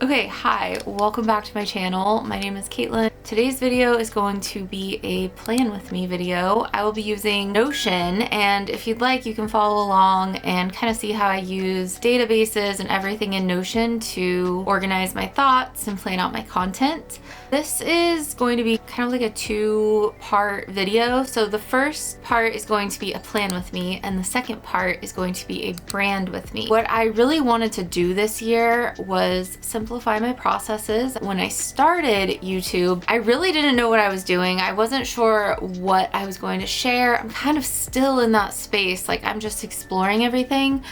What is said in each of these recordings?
Okay, hi, welcome back to my channel. My name is Caitlin. Today's video is going to be a plan with me video. I will be using Notion, and if you'd like, you can follow along and kind of see how I use databases and everything in Notion to organize my thoughts and plan out my content. This is going to be kind of like a two-part video. So the first part is going to be a plan with me, and the second part is going to be a brand with me. What I really wanted to do this year was simplify my processes. When I started YouTube, I really didn't know what I was doing. I wasn't sure what I was going to share. I'm kind of still in that space, like I'm just exploring everything.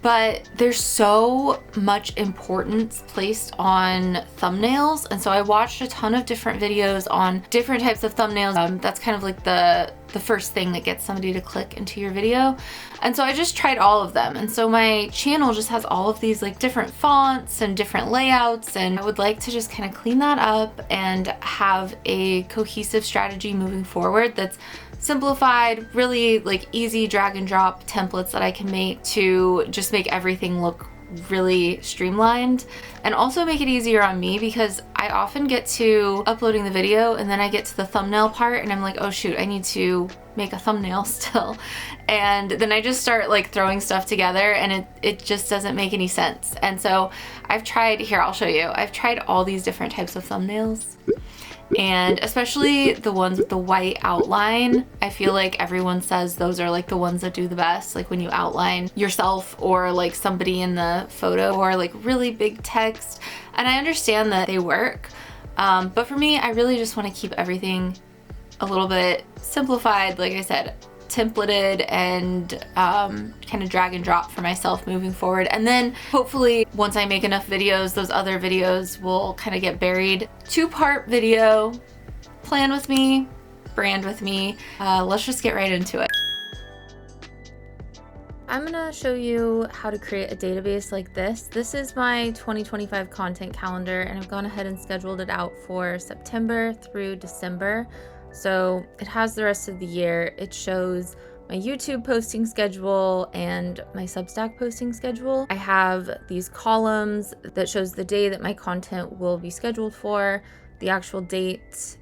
But there's so much importance placed on thumbnails, and so I watched a ton of different videos on different types of thumbnails. That's kind of like the first thing that gets somebody to click into your video. And so I just tried all of them, and so my channel just has all of these like different fonts and different layouts, and I would like to just kind of clean that up and have a cohesive strategy moving forward that's simplified, really like easy drag and drop templates that I can make to just make everything look really streamlined, and also make it easier on me, because I often get to uploading the video and then I get to the thumbnail part and I'm like, oh shoot, I need to make a thumbnail still, and then I just start like throwing stuff together and it just doesn't make any sense. And so I've tried, here I'll show you, I've tried all these different types of thumbnails, and especially the ones with the white outline. I feel like everyone says those are like the ones that do the best, like when you outline yourself or like somebody in the photo, or like really big text. And I understand that they work, but for me, I really just want to keep everything a little bit simplified, like I said, templated, and kind of drag and drop for myself moving forward. And then hopefully once I make enough videos, those other videos will kind of get buried. Two-part video, plan with me, brand with me. Let's just get right into it. I'm gonna show you how to create a database like this. This is my 2025 content calendar, and I've gone ahead and scheduled it out for September through December. So it has the rest of the year. It shows my YouTube posting schedule and my Substack posting schedule. I have these columns that shows the day that my content will be scheduled for, the actual date,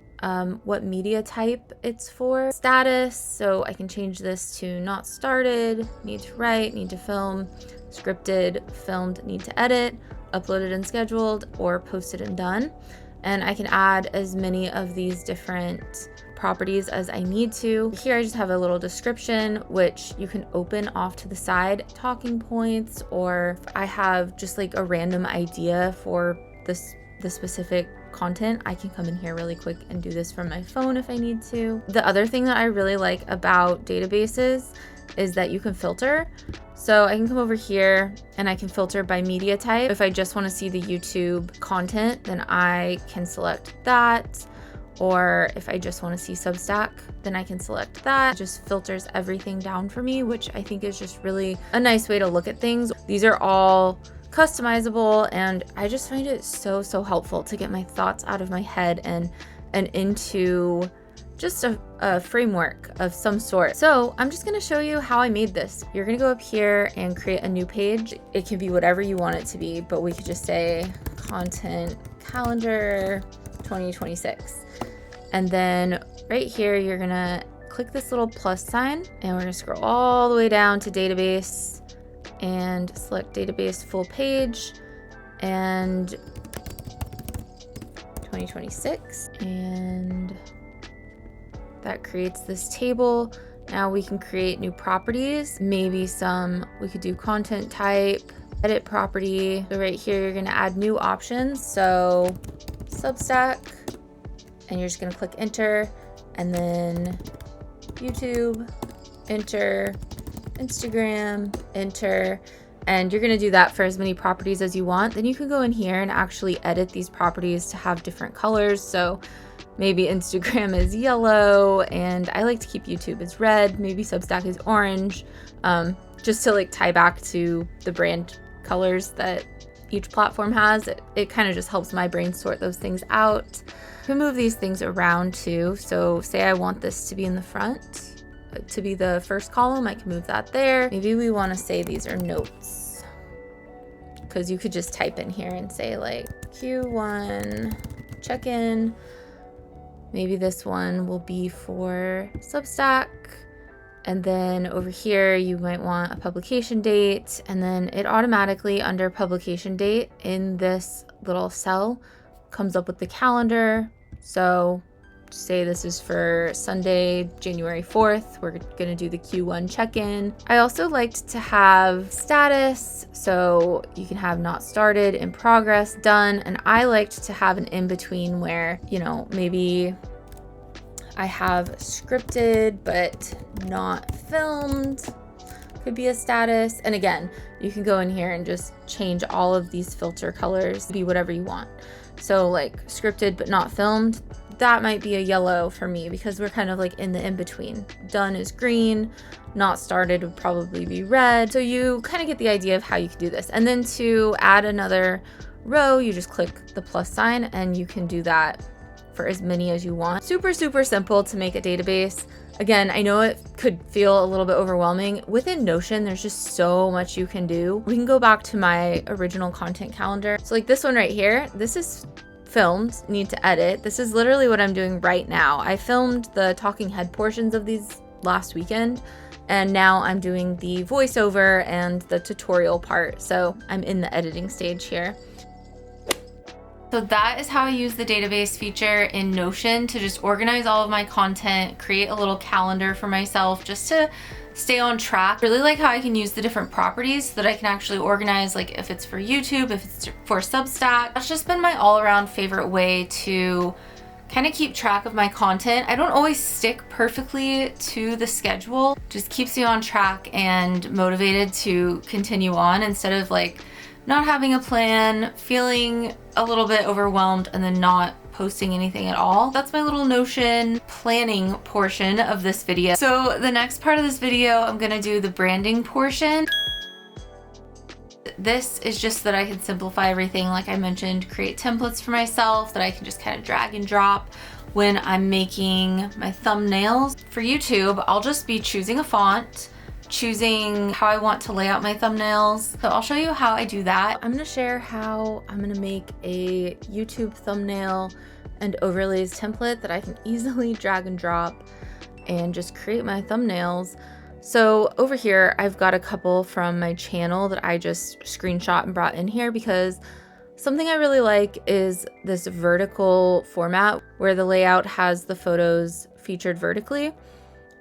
what media type it's for, status, so I can change this to not started, need to write, need to film, scripted, filmed, need to edit, uploaded and scheduled, or posted and done. And I can add as many of these different properties as I need to. Here I just have a little description, which you can open off to the side, talking points, or if I have just like a random idea for the specific content, I can come in here really quick and do this from my phone if I need to. The other thing that I really like about databases is that you can filter. So I can come over here and I can filter by media type. If I just want to see the YouTube content, then I can select that. Or if I just want to see Substack, then I can select that. It just filters everything down for me, which I think is just really a nice way to look at things. These are all customizable, and I just find it so helpful to get my thoughts out of my head and into just a framework of some sort. So I'm just gonna show you how I made this. You're gonna go up here and create a new page. It can be whatever you want it to be, but we could just say content calendar 2026. And then right here, you're gonna click this little plus sign, and we're gonna scroll all the way down to database and select database full page and 2026. And that creates this table. Now we can create new properties, maybe we could do content type, edit property. So right here, you're gonna add new options. So Substack, and you're just gonna click enter, and then YouTube, enter, Instagram, enter, and you're gonna do that for as many properties as you want. Then you can go in here and actually edit these properties to have different colors. So maybe Instagram is yellow, and I like to keep YouTube as red. Maybe Substack is orange, just to like tie back to the brand colors that each platform has. It kind of just helps my brain sort those things out. You can move these things around too. So say I want this to be in the front, to be the first column, I can move that there. Maybe we want to say these are notes. because you could just type in here and say like Q1 check-in. Maybe this one will be for Substack. And then over here, you might want a publication date. And then it automatically, under publication date in this little cell, comes up with the calendar. So say this is for Sunday, January 4th. We're gonna do the Q1 check-in. I also liked to have status, so you can have not started, in progress, done. And I liked to have an in-between where, you know, maybe I have scripted but not filmed, could be a status. And again, you can go in here and just change all of these filter colors to be whatever you want. So like scripted but not filmed, that might be a yellow for me because we're kind of like in the in-between. Done is green, not started would probably be red. So you kind of get the idea of how you can do this. And then to add another row, you just click the plus sign and you can do that for as many as you want. Super, super simple to make a database. Again, I know it could feel a little bit overwhelming. Within Notion, there's just so much you can do. We can go back to my original content calendar. So like this one right here, this is filmed, need to edit. This is literally what I'm doing right now. I filmed the talking head portions of these last weekend, and now I'm doing the voiceover and the tutorial part. So I'm in the editing stage here. So that is how I use the database feature in Notion to just organize all of my content, create a little calendar for myself just to stay on track. Really like how I can use the different properties so that I can actually organize, like if it's for YouTube, if it's for Substack. That's just been my all-around favorite way to kind of keep track of my content. I don't always stick perfectly to the schedule, just keeps me on track and motivated to continue on instead of like not having a plan, feeling a little bit overwhelmed, and then not posting anything at all. That's my little Notion planning portion of this video. So the next part of this video, I'm gonna do the branding portion. This is just so that I can simplify everything. Like I mentioned, create templates for myself that I can just kind of drag and drop when I'm making my thumbnails. For YouTube, I'll just be choosing a font, choosing how I want to lay out my thumbnails. So I'll show you how I do that. I'm gonna share how I'm gonna make a YouTube thumbnail and overlays template that I can easily drag and drop and just create my thumbnails. So over here, I've got a couple from my channel that I just screenshot and brought in here because something I really like is this vertical format where the layout has the photos featured vertically.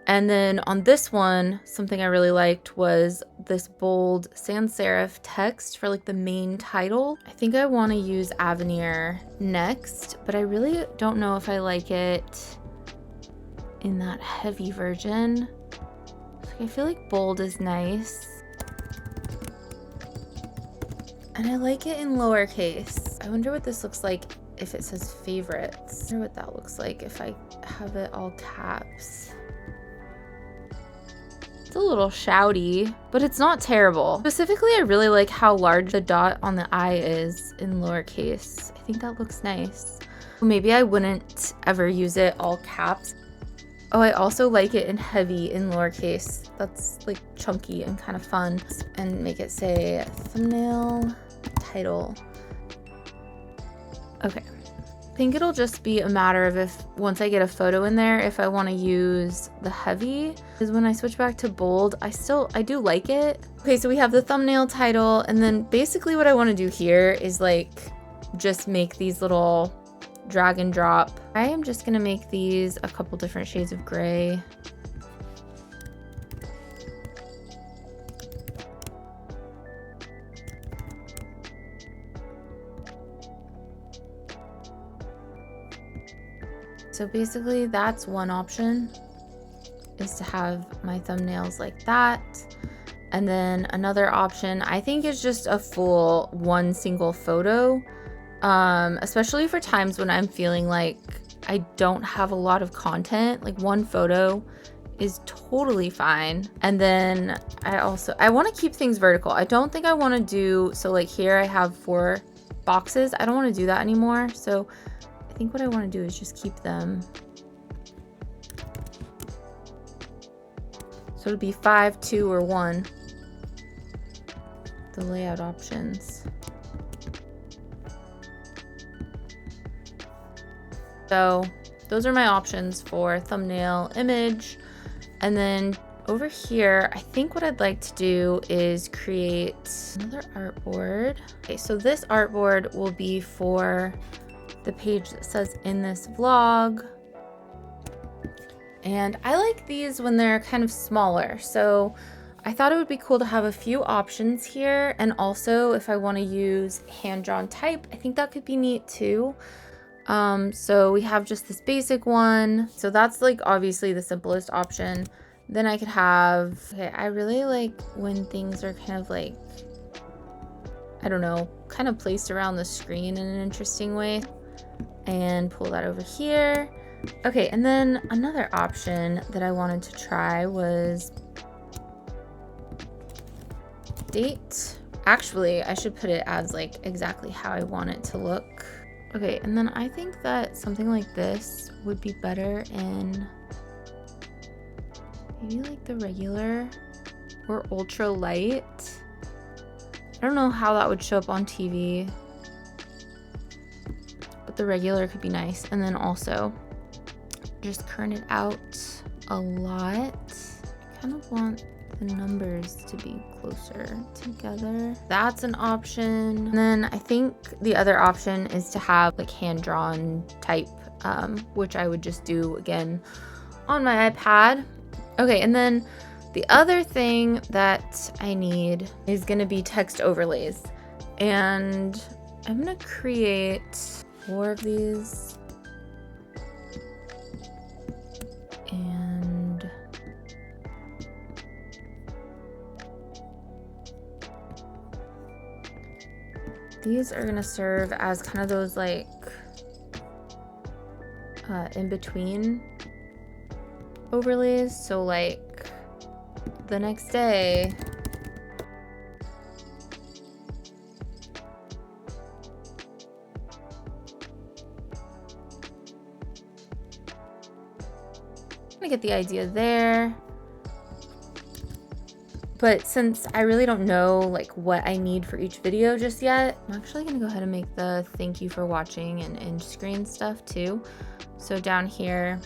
And then on this one, something I really liked was this bold sans serif text for like the main title. I think I want to use Avenir next, but I really don't know if I like it in that heavy version. I feel like bold is nice. And I like it in lowercase. I wonder what this looks like if it says favorites. I wonder what that looks like if I have it all caps. It's a little shouty, but it's not terrible. Specifically, I really like how large the dot on the I is in lowercase. I think that looks nice. Maybe I wouldn't ever use it all caps. Oh, I also like it in heavy in lowercase. That's like chunky and kind of fun. And make it say thumbnail title. Okay. I think it'll just be a matter of if once I get a photo in there, if I want to use the heavy. Because when I switch back to bold, I do like it. Okay, so we have the thumbnail title, and then basically what I want to do here is like just make these little drag and drop. I am just gonna make these a couple different shades of gray. So basically that's one option, is to have my thumbnails like that. And then another option I think is just a full one single photo, especially for times when I'm feeling like I don't have a lot of content. Like one photo is totally fine. And then I want to keep things vertical. I don't think I want to do, so like here I have 4 boxes. I don't want to do that anymore. So I think what I want to do is just keep them. So it'll be 5, 2, or 1. The layout options. So those are my options for thumbnail, image. And then over here, I think what I'd like to do is create another artboard. Okay, so this artboard will be for the page that says in this vlog. And I like these when they're kind of smaller. So I thought it would be cool to have a few options here. And also if I want to use hand-drawn type, I think that could be neat too. So we have just this basic one. So that's like obviously the simplest option. Then I could have, okay, I really like when things are kind of like, I don't know, kind of placed around the screen in an interesting way. And pull that over here. Okay, and then another option that I wanted to try was date. Actually, I should put it as like exactly how I want it to look. Okay, and then I think that something like this would be better in maybe like the regular or ultra light. I don't know how that would show up on TV, but the regular could be nice. And then also just kern it out a lot. I kind of want the numbers to be closer together. That's an option. And then I think the other option is to have like hand-drawn type, which I would just do again on my iPad. Okay, and then the other thing that I need is gonna be text overlays. And I'm gonna create 4 of these. And these are gonna serve as kind of those like in between overlays. So like the next day, I'm gonna get the idea there. But since I really don't know like what I need for each video just yet, I'm actually gonna go ahead and make the thank you for watching and end screen stuff too. So down here,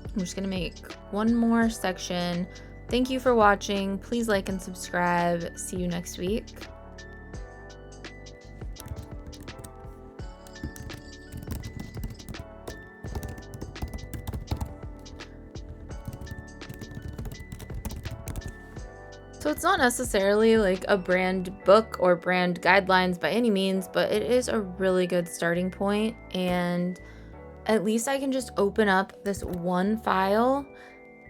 I'm just gonna make one more section. Thank you for watching. Please like and subscribe. See you next week. So it's not necessarily like a brand book or brand guidelines by any means, but it is a really good starting point. And at least I can just open up this one file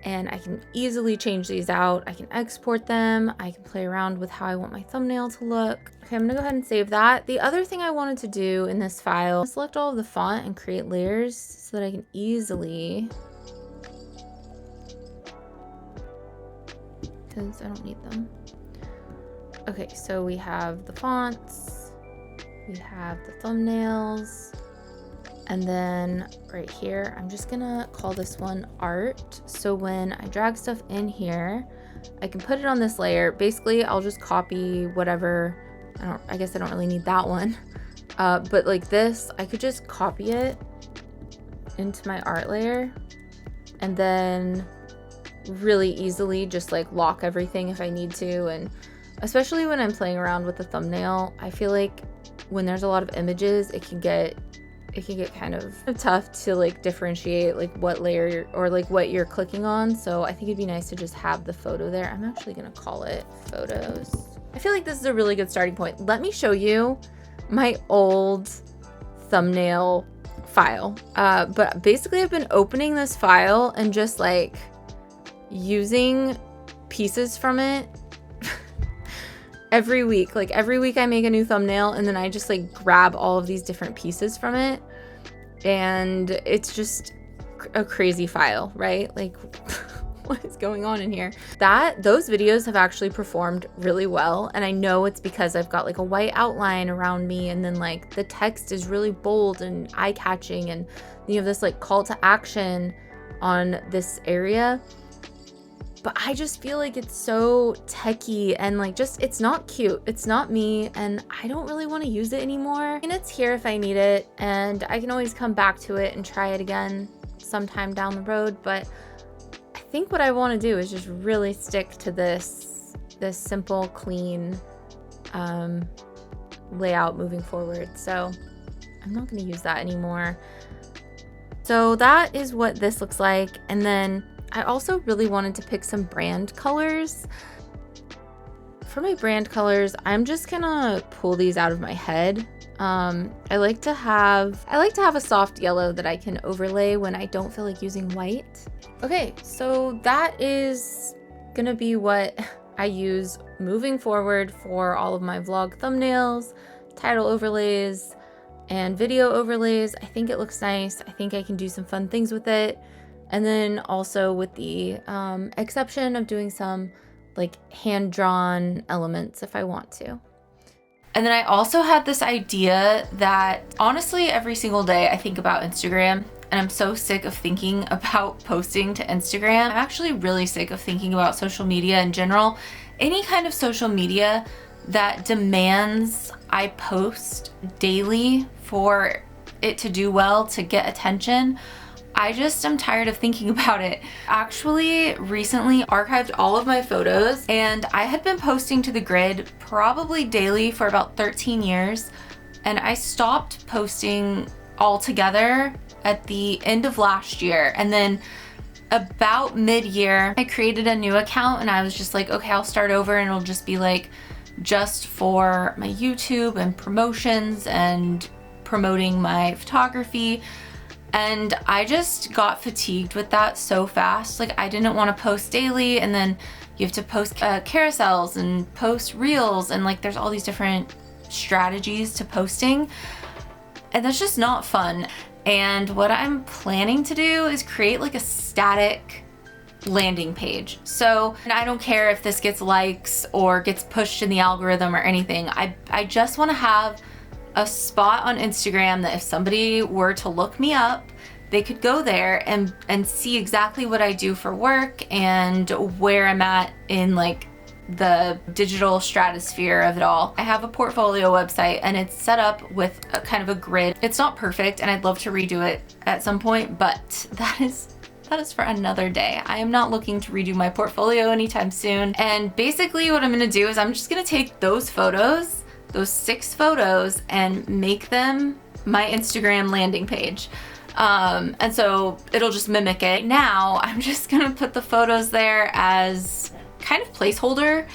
and I can easily change these out. I can export them. I can play around with how I want my thumbnail to look. Okay, I'm gonna go ahead and save that. The other thing I wanted to do in this file is select all of the font and create layers so that I can easily, because I don't need them. Okay, so we have the fonts, we have the thumbnails, and then right here, I'm just gonna call this one art. So when I drag stuff in here, I can put it on this layer. Basically, I'll just copy whatever. I guess I don't really need that one. But like this, I could just copy it into my art layer and then really easily just like lock everything if I need to. And especially when I'm playing around with the thumbnail, I feel like when there's a lot of images, it can get kind of tough to like differentiate like what layer or like what you're clicking on. So I think it'd be nice to just have the photo there. I'm actually gonna call it photos. I feel like this is a really good starting point. Let me show you my old thumbnail file. But basically I've been opening this file and just like using pieces from it every week. Like every week I make a new thumbnail and then I just like grab all of these different pieces from it, and it's just a crazy file, right? Like what is going on in here? Those videos have actually performed really well, and I know it's because I've got like a white outline around me, and then like the text is really bold and eye-catching, and you have this like call to action on this area. but I just feel like it's so techy and like just, it's not cute. It's not me, and I don't really want to use it anymore. And it's here if I need it, and I can always come back to it and try it again sometime down the road. But I think what I want to do is just really stick to this simple, clean layout moving forward. So I'm not going to use that anymore. So that is what this looks like. And then I also really wanted to pick some brand colors. For my brand colors, I'm just gonna pull these out of my head. I like to have a soft yellow that I can overlay when I don't feel like using white. Okay, so that is gonna be what I use moving forward for all of my vlog thumbnails, title overlays, and video overlays. I think it looks nice. I think I can do some fun things with it. And then also with the exception of doing some like hand-drawn elements if I want to. And then I also had this idea that honestly every single day I think about Instagram, and I'm so sick of thinking about posting to Instagram. I'm actually really sick of thinking about social media in general. Any kind of social media that demands I post daily for it to do well, to get attention. I just am tired of thinking about it. Actually, recently archived all of my photos, and I had been posting to the grid probably daily for about 13 years, and I stopped posting altogether at the end of last year. And then about mid-year, I created a new account, and I was just like, okay, I'll start over, and it'll just be like just for my YouTube and promotions and promoting my photography. And I just got fatigued with that so fast. Like, I didn't want to post daily, and then you have to post carousels and post reels, and like there's all these different strategies to posting, and that's just not fun. And what I'm planning to do is create like a static landing page. So, and I don't care if this gets likes or gets pushed in the algorithm or anything. I just want to have a spot on Instagram that if somebody were to look me up, they could go there and see exactly what I do for work and where I'm at in like the digital stratosphere of it all. I have a portfolio website, and it's set up with a kind of a grid. It's not perfect, and I'd love to redo it at some point, but that is for another day. I am not looking to redo my portfolio anytime soon. And basically what I'm gonna do is I'm just gonna take those photos, those 6 photos, and make them my Instagram landing page. And so it'll just mimic it. Now I'm just gonna put the photos there as kind of placeholder.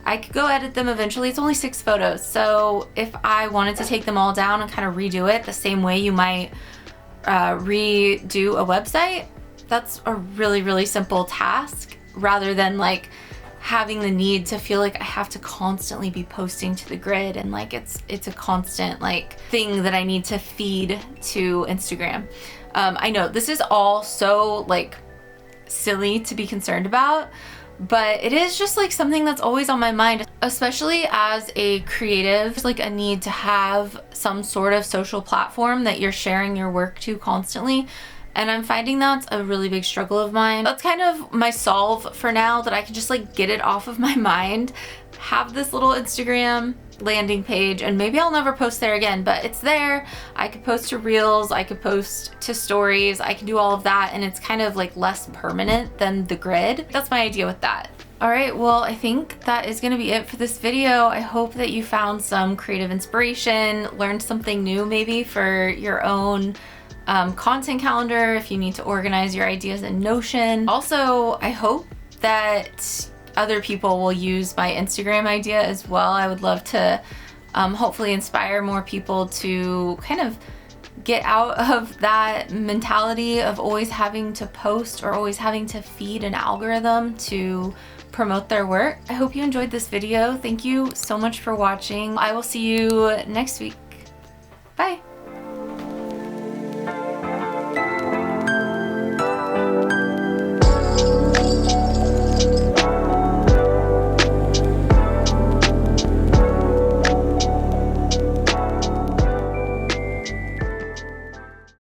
I could go edit them eventually. It's only 6 photos. So if I wanted to take them all down and kind of redo it the same way you might redo a website, that's a really, really simple task, rather than like having the need to feel like I have to constantly be posting to the grid, and like it's a constant like thing that I need to feed to Instagram. I know this is all so like silly to be concerned about, but it is just like something that's always on my mind, especially as a creative. There's like a need to have some sort of social platform that you're sharing your work to constantly. And I'm finding that's a really big struggle of mine. That's kind of my solve for now, that I can just like get it off of my mind, have this little Instagram landing page, and maybe I'll never post there again, but it's there. I could post to reels, I could post to stories, I can do all of that, and it's kind of like less permanent than the grid. That's my idea with that. All right, well, I think that is gonna be it for this video. I hope that you found some creative inspiration, learned something new maybe for your own content calendar if you need to organize your ideas in Notion. Also, I hope that other people will use my Instagram idea as well. I would love to hopefully inspire more people to kind of get out of that mentality of always having to post or always having to feed an algorithm to promote their work. I hope you enjoyed this video. Thank you so much for watching. I will see you next week. Bye.